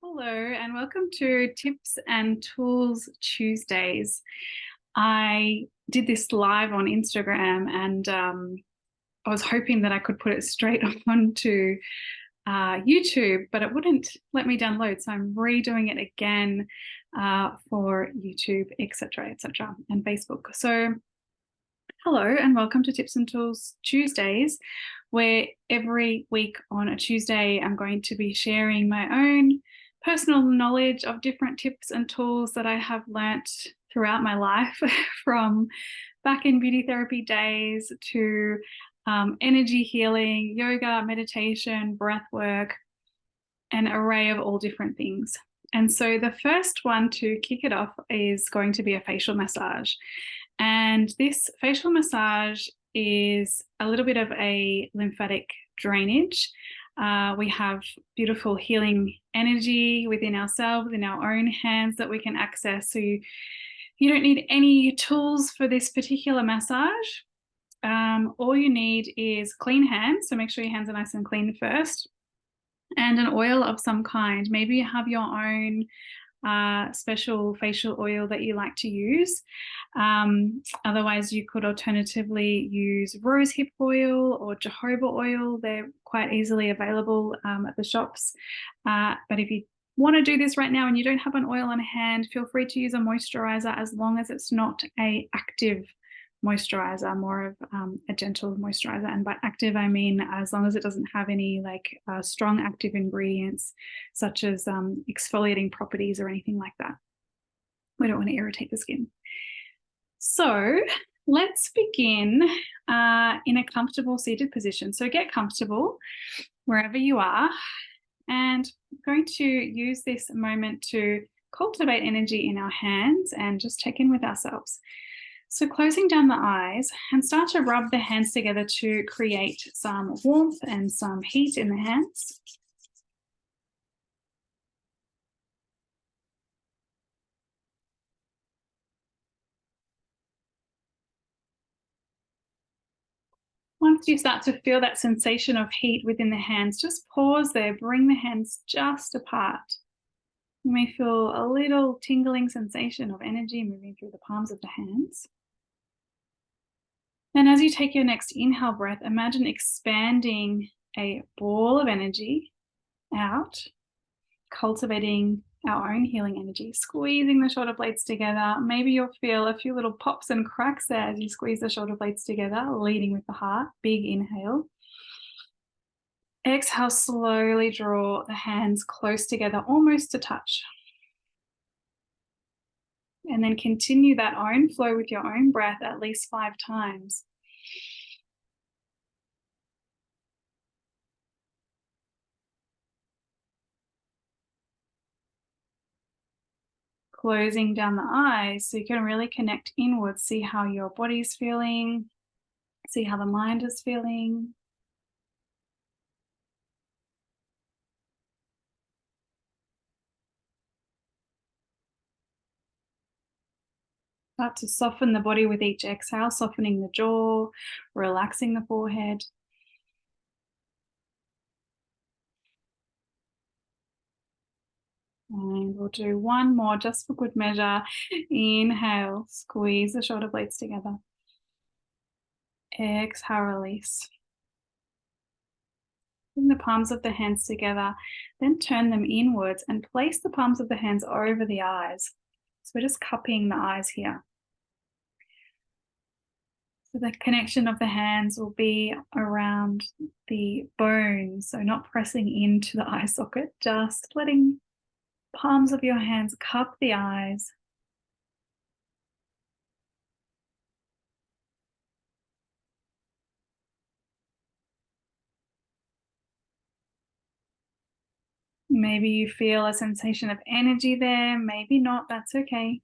Hello and welcome to Tips and Tools Tuesdays. I did this live on Instagram and I was hoping that I could put it straight onto YouTube, but it wouldn't let me download. So I'm redoing it again for YouTube, etc., and Facebook. So hello and welcome to Tips and Tools Tuesdays, where every week on a Tuesday I'm going to be sharing my own personal knowledge of different tips and tools that I have learnt throughout my life, from back in beauty therapy days to energy healing, yoga, meditation, breath work, an array of all different things. And so the first one to kick it off is going to be a facial massage. And this facial massage is a little bit of a lymphatic drainage. We have beautiful healing energy within ourselves, in our own hands, that we can access. So you don't need any tools for this particular massage. All you need is clean hands. So make sure your hands are nice and clean first, and an oil of some kind. Maybe you have your own special facial oil that you like to use. Otherwise, you could alternatively use rosehip oil or jojoba oil. They're quite easily available at the shops. But if you want to do this right now and you don't have an oil on hand, feel free to use a moisturizer, as long as it's not an active moisturizer, more of a gentle moisturizer. And by active, I mean as long as it doesn't have any strong active ingredients such as exfoliating properties or anything like that. We don't want to irritate the skin. So let's begin in a comfortable seated position. So get comfortable wherever you are, and I'm going to use this moment to cultivate energy in our hands and just check in with ourselves. So closing down the eyes, and start to rub the hands together to create some warmth and some heat in the hands. Once you start to feel that sensation of heat within the hands, just pause there, bring the hands just apart. You may feel a little tingling sensation of energy moving through the palms of the hands. And as you take your next inhale breath, imagine expanding a ball of energy out, cultivating our own healing energy, squeezing the shoulder blades together. Maybe you'll feel a few little pops and cracks there as you squeeze the shoulder blades together, leading with the heart. Big inhale. Exhale, slowly draw the hands close together, almost to touch. And then continue that own flow with your own breath at least 5 times. Closing down the eyes so you can really connect inwards, see how your body's feeling, see how the mind is feeling. Start to soften the body with each exhale, softening the jaw, relaxing the forehead. And we'll do one more just for good measure. Inhale, squeeze the shoulder blades together. Exhale, release. Bring the palms of the hands together, then turn them inwards and place the palms of the hands over the eyes. So we're just cupping the eyes here. So the connection of the hands will be around the bones, so not pressing into the eye socket, just letting palms of your hands cup the eyes. Maybe you feel a sensation of energy there, maybe not, that's okay.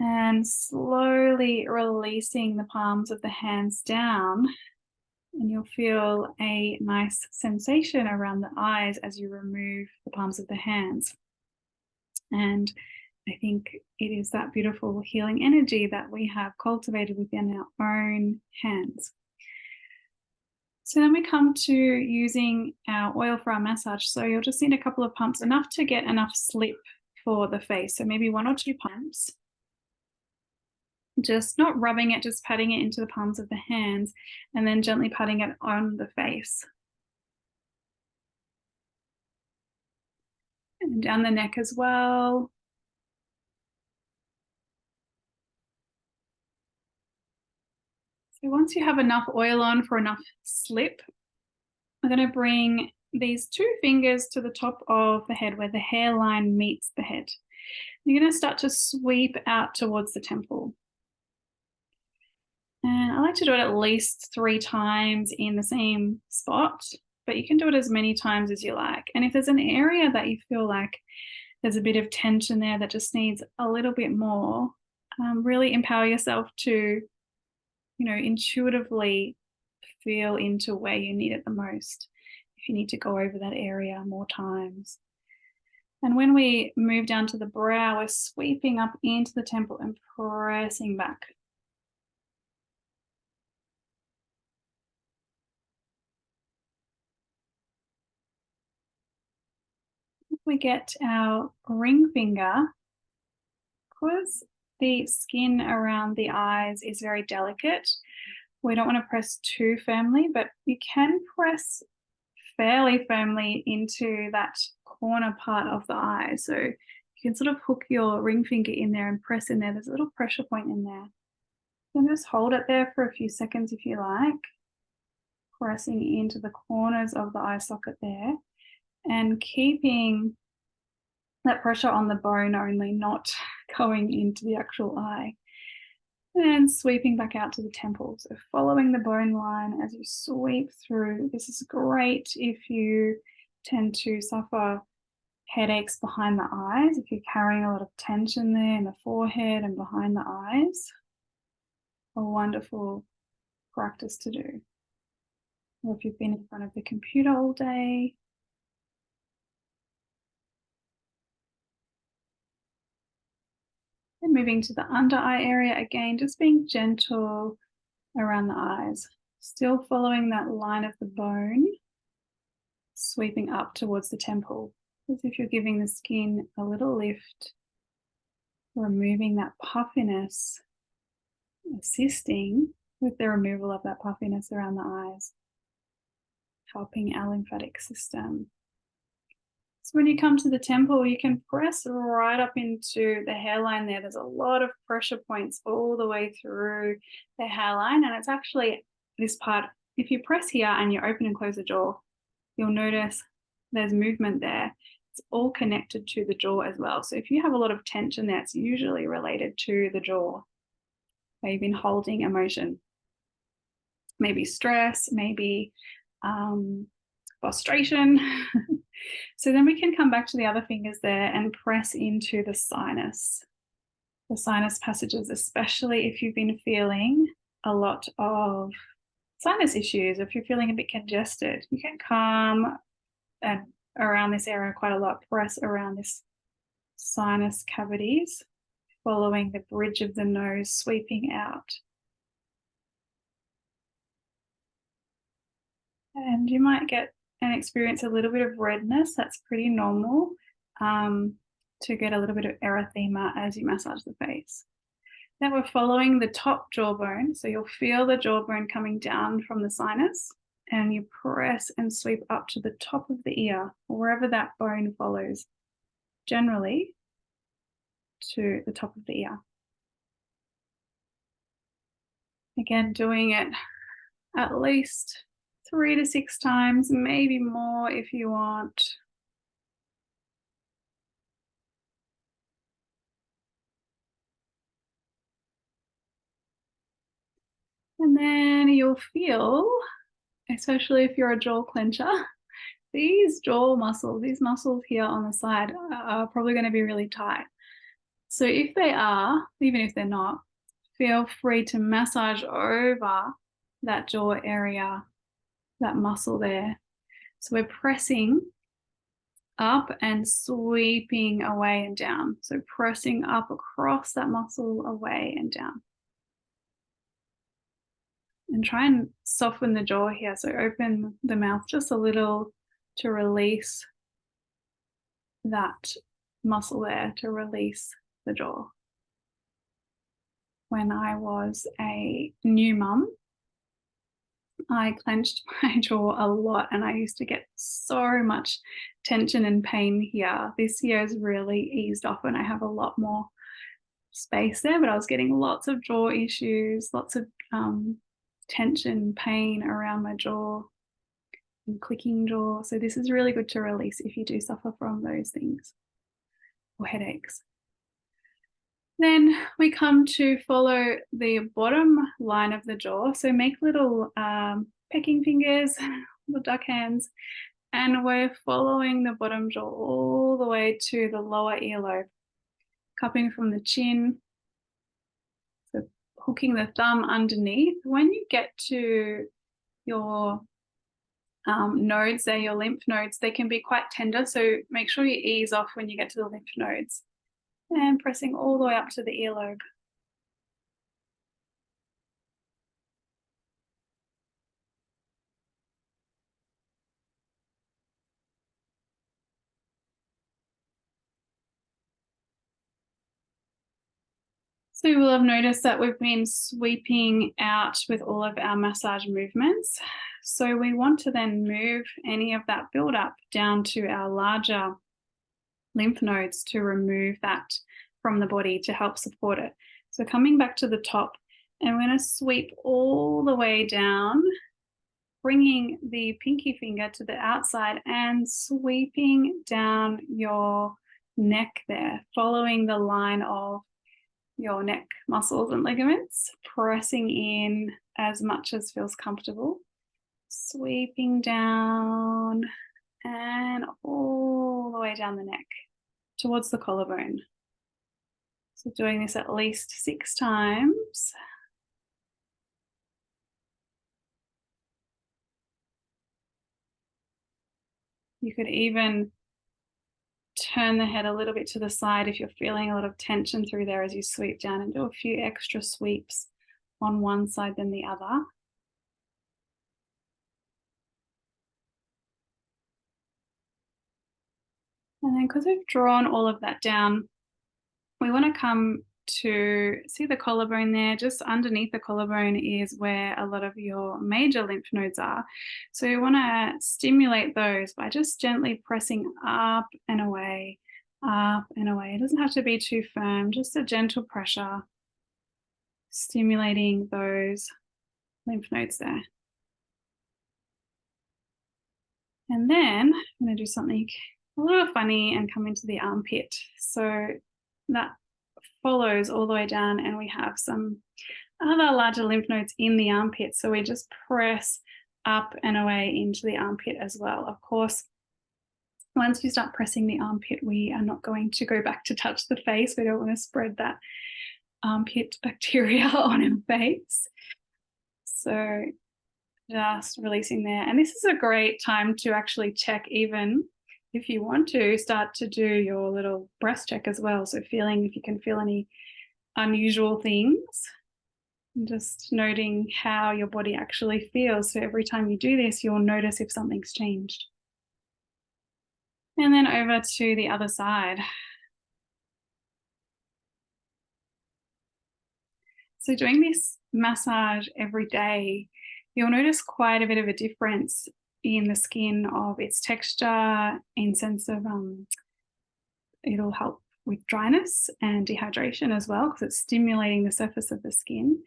And slowly releasing the palms of the hands down, and you'll feel a nice sensation around the eyes as you remove the palms of the hands. And I think it is that beautiful healing energy that we have cultivated within our own hands. So then we come to using our oil for our massage. So you'll just need a couple of pumps, enough to get enough slip for the face. So maybe 1 or 2 pumps. Just not rubbing it, just patting it into the palms of the hands and then gently patting it on the face. And down the neck as well. So once you have enough oil on for enough slip, I'm going to bring these 2 fingers to the top of the head where the hairline meets the head. You're going to start to sweep out towards the temple. And I like to do it at least 3 times in the same spot, but you can do it as many times as you like. And if there's an area that you feel like there's a bit of tension there that just needs a little bit more, really empower yourself to, intuitively feel into where you need it the most. If you need to go over that area more times. And when we move down to the brow, we're sweeping up into the temple and pressing back. If we get our ring finger, because the skin around the eyes is very delicate, we don't want to press too firmly, but you can press fairly firmly into that corner part of the eye. So you can sort of hook your ring finger in there and press in there. There's a little pressure point in there. You can just hold it there for a few seconds if you like, pressing into the corners of the eye socket there and keeping that pressure on the bone only, not going into the actual eye. And sweeping back out to the temple. So following the bone line as you sweep through. This is great if you tend to suffer headaches behind the eyes, if you're carrying a lot of tension there in the forehead and behind the eyes. A wonderful practice to do. Or if you've been in front of the computer all day. And moving to the under eye area again, just being gentle around the eyes. Still following that line of the bone, sweeping up towards the temple, as if you're giving the skin a little lift, removing that puffiness, assisting with the removal of that puffiness around the eyes, helping our lymphatic system. So when you come to the temple, you can press right up into the hairline there. There's a lot of pressure points all the way through the hairline. And it's actually this part, if you press here and you open and close the jaw, you'll notice there's movement there. It's all connected to the jaw as well. So if you have a lot of tension there, it's usually related to the jaw, where you've been holding emotion. Maybe stress, maybe frustration. So then we can come back to the other fingers there and press into the sinus passages, especially if you've been feeling a lot of sinus issues. If you're feeling a bit congested, you can come and around this area quite a lot, press around this sinus cavities, following the bridge of the nose, sweeping out. And you might get and experience a little bit of redness. That's pretty normal, to get a little bit of erythema as you massage the face. Now we're following the top jawbone. So you'll feel the jawbone coming down from the sinus, and you press and sweep up to the top of the ear, or wherever that bone follows, generally to the top of the ear. Again, doing it at least 3 to 6 times, maybe more if you want. And then you'll feel, especially if you're a jaw clencher, these jaw muscles, these muscles here on the side are probably going to be really tight. So if they are, even if they're not, feel free to massage over that jaw area, that muscle there. So we're pressing up and sweeping away and down. So pressing up across that muscle, away and down. And try and soften the jaw here. So open the mouth just a little to release that muscle there, to release the jaw. When I was a new mum, I clenched my jaw a lot and I used to get so much tension and pain here. This year has really eased off and I have a lot more space there, but I was getting lots of jaw issues, lots of tension, pain around my jaw and clicking jaw. So this is really good to release if you do suffer from those things or headaches. Then we come to follow the bottom line of the jaw. So make little pecking fingers, little duck hands, and we're following the bottom jaw all the way to the lower earlobe, cupping from the chin. So hooking the thumb underneath. When you get to your nodes there, your lymph nodes, they can be quite tender. So make sure you ease off when you get to the lymph nodes. And pressing all the way up to the earlobe. So you will have noticed that we've been sweeping out with all of our massage movements. So we want to then move any of that buildup down to our larger lymph nodes to remove that from the body to help support it. So coming back to the top, and we're going to sweep all the way down, bringing the pinky finger to the outside and sweeping down your neck there, following the line of your neck muscles and ligaments, pressing in as much as feels comfortable, sweeping down and all the way down the neck towards the collarbone. So doing this at least 6 times. You could even turn the head a little bit to the side if you're feeling a lot of tension through there as you sweep down, and do a few extra sweeps on one side than the other. And then because we've drawn all of that down, we want to come to see the collarbone there. Just underneath the collarbone is where a lot of your major lymph nodes are. So you want to stimulate those by just gently pressing up and away, up and away. It doesn't have to be too firm, just a gentle pressure, stimulating those lymph nodes there. And then I'm going to do something a little funny and come into the armpit. So that follows all the way down, and we have some other larger lymph nodes in the armpit. So we just press up and away into the armpit as well. Of course, once you start pressing the armpit, we are not going to go back to touch the face. We don't want to spread that armpit bacteria on our face. So just releasing there. And this is a great time to actually check, even if you want to start to do your little breast check as well. So feeling if you can feel any unusual things, and just noting how your body actually feels. So every time you do this, you'll notice if something's changed. And then over to the other side. So doing this massage every day, you'll notice quite a bit of a difference in the skin, of its texture, in sense of it'll help with dryness and dehydration as well, because it's stimulating the surface of the skin.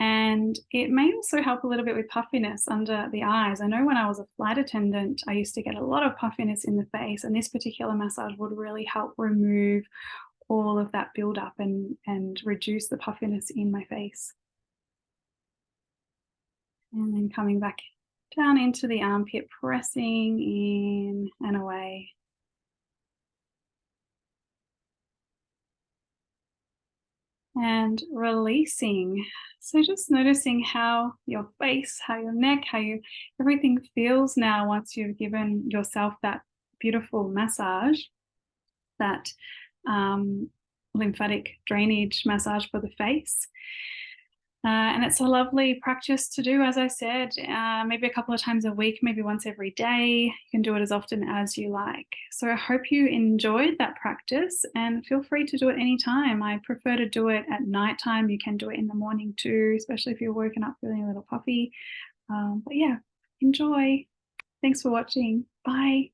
And it may also help a little bit with puffiness under the eyes. I know when I was a flight attendant, I used to get a lot of puffiness in the face, and this particular massage would really help remove all of that buildup and reduce the puffiness in my face. And then coming back down into the armpit, pressing in and away. And releasing. So just noticing how your face, how your neck, everything feels now once you've given yourself that beautiful massage, that lymphatic drainage massage for the face. And it's a lovely practice to do, as I said, maybe a couple of times a week, maybe once every day. You can do it as often as you like. So I hope you enjoyed that practice, and feel free to do it anytime. I prefer to do it at nighttime. You can do it in the morning too, especially if you're woken up feeling a little puffy. But yeah, enjoy. Thanks for watching. Bye.